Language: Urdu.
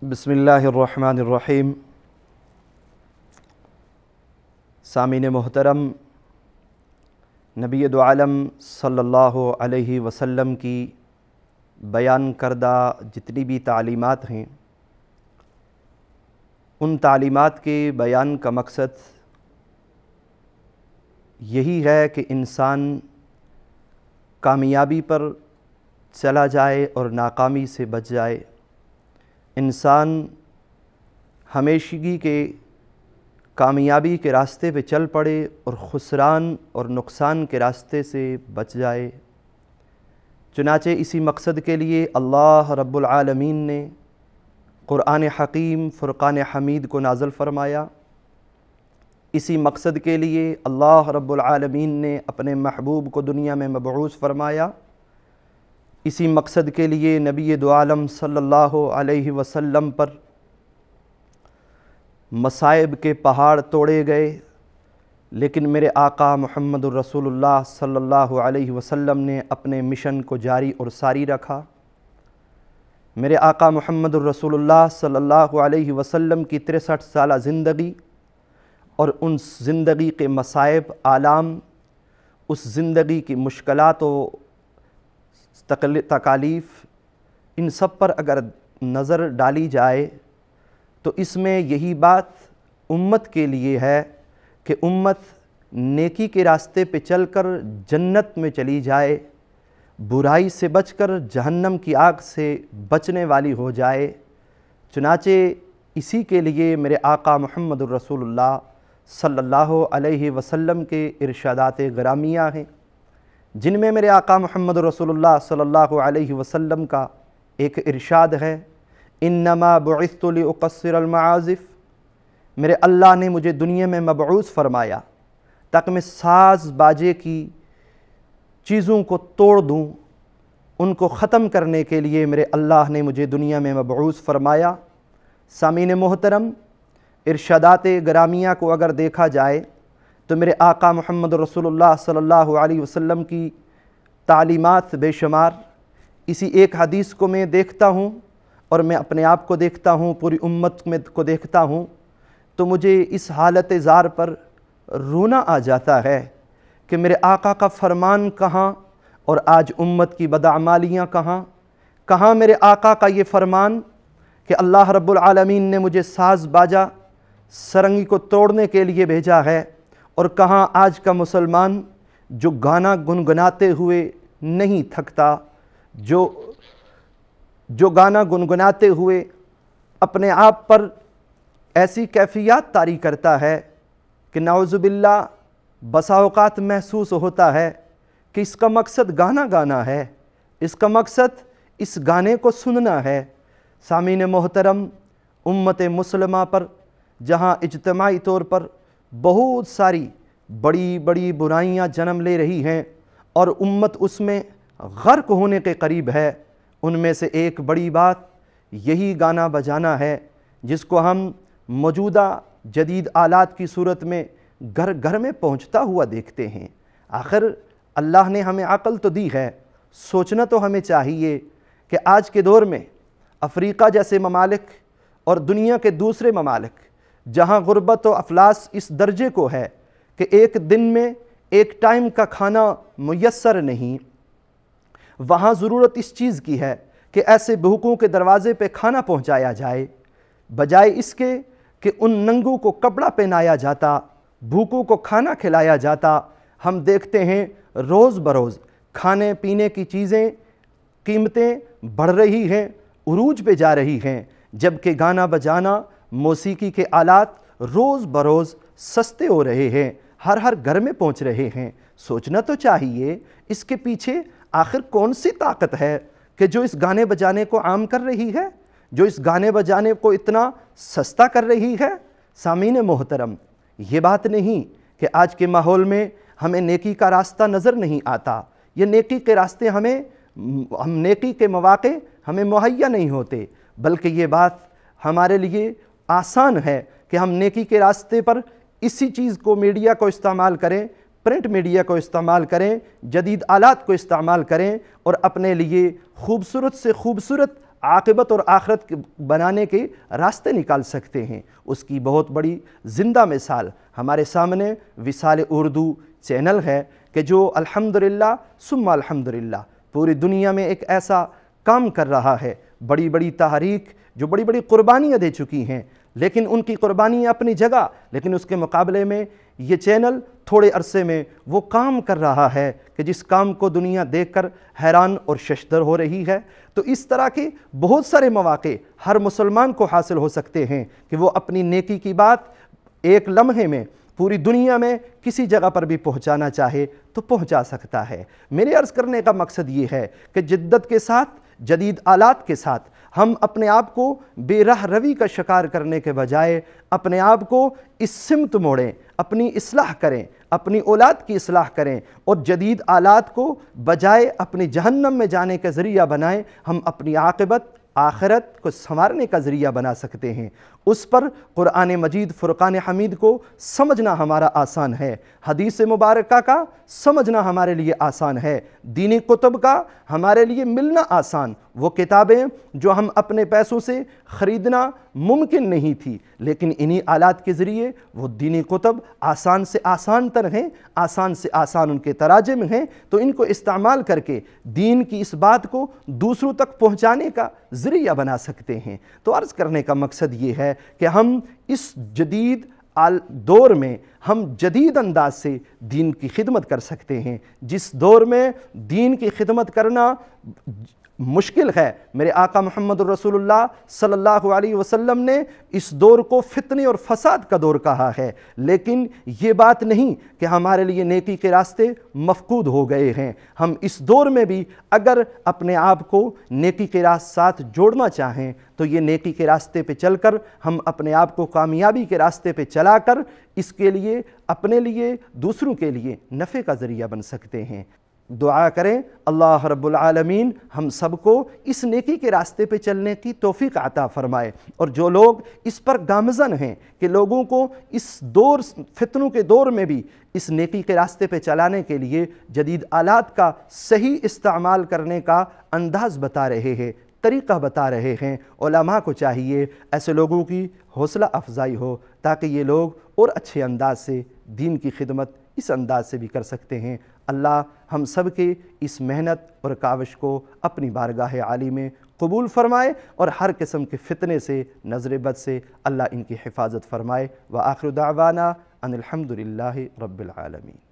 بسم اللہ الرحمن الرحیم۔ سامعین محترم، نبی دو عالم صلی اللہ علیہ وسلم کی بیان کردہ جتنی بھی تعلیمات ہیں، ان تعلیمات کے بیان کا مقصد یہی ہے کہ انسان کامیابی پر چلا جائے اور ناکامی سے بچ جائے۔ انسان ہمیشگی کے کامیابی کے راستے پہ چل پڑے اور خسران اور نقصان کے راستے سے بچ جائے۔ چنانچہ اسی مقصد کے لیے اللہ رب العالمین نے قرآن حکیم فرقان حمید کو نازل فرمایا۔ اسی مقصد کے لیے اللہ رب العالمین نے اپنے محبوب کو دنیا میں مبعوث فرمایا۔ اسی مقصد کے لیے نبی دو عالم صلی اللہ علیہ وسلم پر مصائب کے پہاڑ توڑے گئے، لیکن میرے آقا محمد الرسول اللہ صلی اللہ علیہ وسلم نے اپنے مشن کو جاری اور ساری رکھا۔ میرے آقا محمد الرسول اللہ صلی اللہ علیہ وسلم کی 63 سالہ زندگی اور ان زندگی کے مصائب آلام، اس زندگی کی مشکلات و تکالیف، ان سب پر اگر نظر ڈالی جائے تو اس میں یہی بات امت کے لیے ہے کہ امت نیکی کے راستے پہ چل کر جنت میں چلی جائے، برائی سے بچ کر جہنم کی آگ سے بچنے والی ہو جائے۔ چنانچہ اسی کے لیے میرے آقا محمد الرسول اللہ صلی اللہ علیہ وسلم کے ارشادات گرامیہ ہیں، جن میں میرے آقا محمد رسول اللہ صلی اللہ علیہ وسلم کا ایک ارشاد ہے، انما بعثت لاقصر المعازف، میرے اللہ نے مجھے دنیا میں مبعوث فرمایا تاکہ میں ساز باجے کی چیزوں کو توڑ دوں، ان کو ختم کرنے کے لیے میرے اللہ نے مجھے دنیا میں مبعوث فرمایا۔ سامعین محترم، ارشادات گرامیہ کو اگر دیکھا جائے تو میرے آقا محمد رسول اللہ صلی اللہ علیہ وسلم کی تعلیمات بے شمار۔ اسی ایک حدیث کو میں دیکھتا ہوں اور میں اپنے آپ کو دیکھتا ہوں، پوری امت میں کو دیکھتا ہوں، تو مجھے اس حالت زار پر رونا آ جاتا ہے کہ میرے آقا کا فرمان کہاں اور آج امت کی بدعمالیاں کہاں میرے آقا کا یہ فرمان کہ اللہ رب العالمین نے مجھے ساز باجا سرنگی کو توڑنے کے لیے بھیجا ہے، اور کہاں آج کا مسلمان جو گانا گنگناتے ہوئے نہیں تھکتا، جو گانا گنگناتے ہوئے اپنے آپ پر ایسی کیفیات طاری کرتا ہے کہ نعوذ باللہ بسا اوقات محسوس ہوتا ہے کہ اس کا مقصد گانا گانا ہے، اس کا مقصد اس گانے کو سننا ہے۔ سامعین محترم، امت مسلمہ پر جہاں اجتماعی طور پر بہت ساری بڑی بڑی برائیاں جنم لے رہی ہیں اور امت اس میں غرق ہونے کے قریب ہے، ان میں سے ایک بڑی بات یہی گانا بجانا ہے، جس کو ہم موجودہ جدید آلات کی صورت میں گھر گھر میں پہنچتا ہوا دیکھتے ہیں۔ آخر اللہ نے ہمیں عقل تو دی ہے، سوچنا تو ہمیں چاہیے کہ آج کے دور میں افریقہ جیسے ممالک اور دنیا کے دوسرے ممالک جہاں غربت و افلاس اس درجے کو ہے کہ ایک دن میں ایک ٹائم کا کھانا میسر نہیں، وہاں ضرورت اس چیز کی ہے کہ ایسے بھوکوں کے دروازے پہ کھانا پہنچایا جائے، بجائے اس کے کہ ان ننگوں کو کپڑا پہنایا جاتا، بھوکوں کو کھانا کھلایا جاتا۔ ہم دیکھتے ہیں روز بروز کھانے پینے کی چیزیں قیمتیں بڑھ رہی ہیں، عروج پہ جا رہی ہیں، جبکہ گانا بجانا موسیقی کے آلات روز بروز سستے ہو رہے ہیں، ہر گھر میں پہنچ رہے ہیں۔ سوچنا تو چاہیے اس کے پیچھے آخر کون سی طاقت ہے کہ جو اس گانے بجانے کو عام کر رہی ہے، جو اس گانے بجانے کو اتنا سستا کر رہی ہے۔ سامعین محترم، یہ بات نہیں کہ آج کے ماحول میں ہمیں نیکی کا راستہ نظر نہیں آتا، یہ نیکی کے راستے ہم نیکی کے مواقع ہمیں مہیا نہیں ہوتے، بلکہ یہ بات ہمارے لیے آسان ہے کہ ہم نیکی کے راستے پر اسی چیز کو، میڈیا کو استعمال کریں، پرنٹ میڈیا کو استعمال کریں، جدید آلات کو استعمال کریں اور اپنے لیے خوبصورت سے خوبصورت عاقبت اور آخرت بنانے کے راستے نکال سکتے ہیں۔ اس کی بہت بڑی زندہ مثال ہمارے سامنے وصال اردو چینل ہے کہ جو الحمدللہ ثم الحمدللہ پوری دنیا میں ایک ایسا کام کر رہا ہے، بڑی بڑی تحریک جو بڑی بڑی قربانیاں دے چکی ہیں، لیکن ان کی قربانیاں اپنی جگہ، لیکن اس کے مقابلے میں یہ چینل تھوڑے عرصے میں وہ کام کر رہا ہے کہ جس کام کو دنیا دیکھ کر حیران اور ششدر ہو رہی ہے۔ تو اس طرح کے بہت سارے مواقع ہر مسلمان کو حاصل ہو سکتے ہیں کہ وہ اپنی نیکی کی بات ایک لمحے میں پوری دنیا میں کسی جگہ پر بھی پہنچانا چاہے تو پہنچا سکتا ہے۔ میرے عرض کرنے کا مقصد یہ ہے کہ جدت کے ساتھ، جدید آلات کے ساتھ ہم اپنے آپ کو بے راہ روی کا شکار کرنے کے بجائے اپنے آپ کو اس سمت موڑیں، اپنی اصلاح کریں، اپنی اولاد کی اصلاح کریں اور جدید آلات کو بجائے اپنی جہنم میں جانے کا ذریعہ بنائیں۔ ہم اپنی عاقبت آخرت کو سنوارنے کا ذریعہ بنا سکتے ہیں۔ اس پر قرآن مجید فرقان حمید کو سمجھنا ہمارا آسان ہے، حدیث مبارکہ کا سمجھنا ہمارے لیے آسان ہے، دینی کتب کا ہمارے لیے ملنا آسان، وہ کتابیں جو ہم اپنے پیسوں سے خریدنا ممکن نہیں تھی، لیکن انہی آلات کے ذریعے وہ دینی کتب آسان سے آسان تر ہیں، آسان سے آسان ان کے تراجم ہیں، تو ان کو استعمال کر کے دین کی اس بات کو دوسروں تک پہنچانے کا ذریعہ بنا سکتے ہیں۔ تو عرض کرنے کا مقصد یہ ہے کہ ہم اس جدید دور میں ہم جدید انداز سے دین کی خدمت کر سکتے ہیں۔ جس دور میں دین کی خدمت کرنا مشکل ہے، میرے آقا محمد الرسول اللہ صلی اللہ علیہ وسلم نے اس دور کو فتنے اور فساد کا دور کہا ہے، لیکن یہ بات نہیں کہ ہمارے لیے نیکی کے راستے مفقود ہو گئے ہیں۔ ہم اس دور میں بھی اگر اپنے آپ کو نیکی کے ساتھ جوڑنا چاہیں تو یہ نیکی کے راستے پہ چل کر ہم اپنے آپ کو کامیابی کے راستے پہ چلا کر اس کے لیے، اپنے لیے، دوسروں کے لیے نفع کا ذریعہ بن سکتے ہیں۔ دعا کریں اللہ رب العالمین ہم سب کو اس نیکی کے راستے پہ چلنے کی توفیق عطا فرمائے، اور جو لوگ اس پر گامزن ہیں کہ لوگوں کو اس دور فتنوں کے دور میں بھی اس نیکی کے راستے پہ چلانے کے لیے جدید آلات کا صحیح استعمال کرنے کا انداز بتا رہے ہیں، طریقہ بتا رہے ہیں، علماء کو چاہیے ایسے لوگوں کی حوصلہ افزائی ہو تاکہ یہ لوگ اور اچھے انداز سے دین کی خدمت اس انداز سے بھی کر سکتے ہیں۔ اللہ ہم سب کے اس محنت اور کاوش کو اپنی بارگاہ عالی میں قبول فرمائے اور ہر قسم کے فتنے سے، نظر بد سے اللہ ان کی حفاظت فرمائے۔ وآخر دعوانا ان الحمدللہ رب العالمین۔